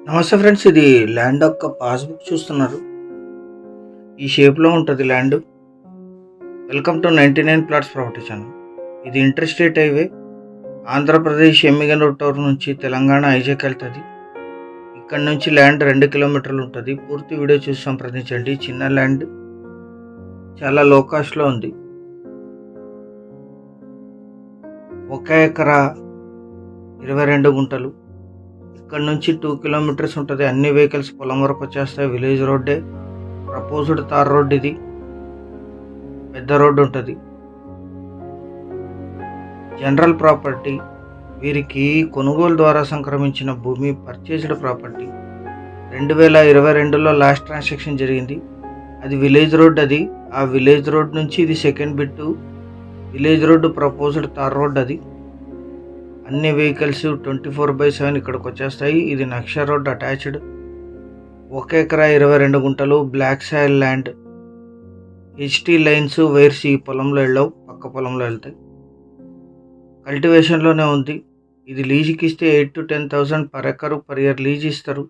నమస్తే ఫ్రెండ్స్, ఇది ల్యాండ్ యొక్క పాస్బుక్ చూస్తున్నారు. ఈ షేప్లో ఉంటుంది land. Welcome to 99 plots property channel. ఇది inter state highway, Andhra Pradesh Yemmiganur town నుంచి తెలంగాణ ఐజాక్ వెళ్తుంది. ఇక్కడ నుంచి ల్యాండ్ 2 కిలోమీటర్లు ఉంటుంది. పూర్తి వీడియో చూసి సంప్రదించండి. చిన్న ల్యాండ్, చాలా లో కాస్ట్లో ఉంది. 1 ఎకరా 22 గుంటలు. ఇక్కడ నుంచి 2 కిలోమీటర్స్ ఉంటుంది. అన్ని వెహికల్స్ పొలం వరకు వచ్చేస్తాయి. విలేజ్ రోడ్డే, ప్రపోజ్డ్ తార్ రోడ్. ఇది పెద్ద రోడ్డు ఉంటుంది. General property. వీరికి కొనుగోలు ద్వారా సంక్రమించిన భూమి, పర్చేస్డ్ ప్రాపర్టీ. 2022లో లాస్ట్ ట్రాన్సాక్షన్ జరిగింది. అది విలేజ్ రోడ్. అది ఆ విలేజ్ రోడ్ నుంచి ఇది second bit. Village road proposed tar road. అది అన్ని వెహికల్స్ 24/7 ఇక్కడికి వచ్చేస్తాయి. ఇది నక్ష రోడ్ అటాచ్డ్. 1 ఎకరా 22 గుంటలు, black soil land. HT lines, wires ఈ పొలంలో వెళ్ళవు, పక్క పొలంలో వెళ్తాయి. కల్టివేషన్లోనే ఉంది. ఇది లీజుకి ఇస్తే 8,000 to 10,000 per acre per year lease ఇస్తారు.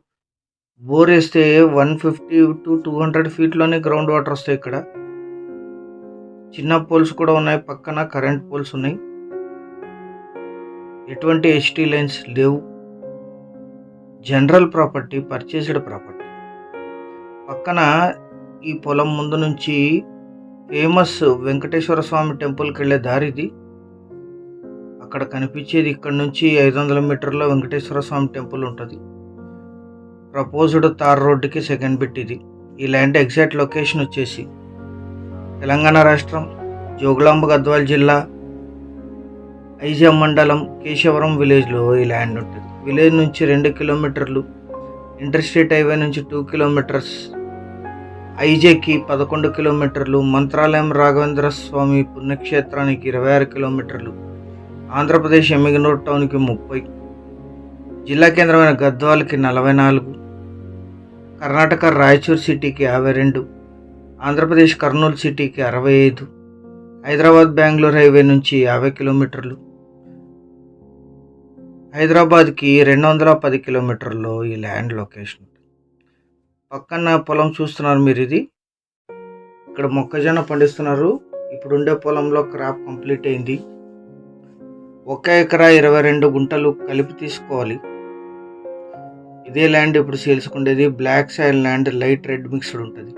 బోర్ వేస్తే 150 to 200 ఫీట్లోనే గ్రౌండ్ వాటర్ వస్తాయి. ఇక్కడ చిన్న పోల్స్ కూడా ఉన్నాయి, పక్కన కరెంట్ పోల్స్ ఉన్నాయి. ఎటువంటి హెచ్టీ లైన్స్ లేవు. General property, purchased property. పక్కన ఈ పొలం ముందు నుంచి ఫేమస్ వెంకటేశ్వర స్వామి టెంపుల్కి వెళ్ళే దారిది. అక్కడ కనిపించేది. ఇక్కడ నుంచి 500 మీటర్లో వెంకటేశ్వర స్వామి టెంపుల్ ఉంటుంది. ప్రపోజ్డ్ తార్ రోడ్డుకి సెకండ్ బిట్ ఇది. ఈ ల్యాండ్ ఎగ్జాక్ట్ లొకేషన్ వచ్చేసి తెలంగాణ రాష్ట్రం, జోగులాంబ గద్వాల్ జిల్లా, ఐజాం మండలం, కేశవరం విలేజ్లో ఈ ల్యాండ్ ఉంటుంది. విలేజ్ నుంచి 2 కిలోమీటర్లు, ఇంటర్ స్టేట్ హైవే నుంచి 2 కిలోమీటర్స్, ఐజేకి 11 కిలోమీటర్లు, మంత్రాలయం రాఘవేంద్ర స్వామి పుణ్యక్షేత్రానికి 26 కిలోమీటర్లు, ఆంధ్రప్రదేశ్ ఎమ్మిగనూరు టౌన్కి 30, జిల్లా కేంద్రమైన గద్వాల్కి 44, కర్ణాటక రాయచూర్ సిటీకి 52, ఆంధ్రప్రదేశ్ కర్నూలు సిటీకి 65, హైదరాబాద్ బెంగళూరు హైవే నుంచి 50 కిలోమీటర్లు, హైదరాబాద్కి 210 కిలోమీటర్లో ఈ ల్యాండ్ లొకేషన్ ఉంటుంది. పక్కన పొలం చూస్తున్నారు మీరు. ఇది ఇక్కడ మొక్కజొన్న పండిస్తున్నారు. ఇప్పుడు ఉండే పొలంలో క్రాప్ కంప్లీట్ అయింది. 1 ఎకరా 22 గుంటలు కలిపి తీసుకోవాలి. ఇదే ల్యాండ్ ఇప్పుడు సేల్స్కుండేది. Black soil land, light red mixed ఉంటుంది.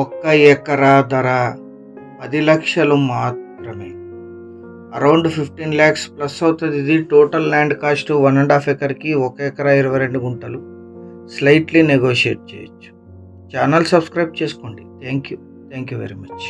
1 ఎకరా ధర 10 లక్షలు మాత్రమే. అరౌండ్ 15 lakhs ప్లస్ అవుతుంది. ఇది టోటల్ ల్యాండ్ కాస్ట్ 1.5 ఎకర్కి 1 ఎకరా 22 గుంటలు. స్లైట్లీ నెగోషియేట్ చేయొచ్చు. ఛానల్ సబ్స్క్రైబ్ చేసుకోండి. Thank you very much.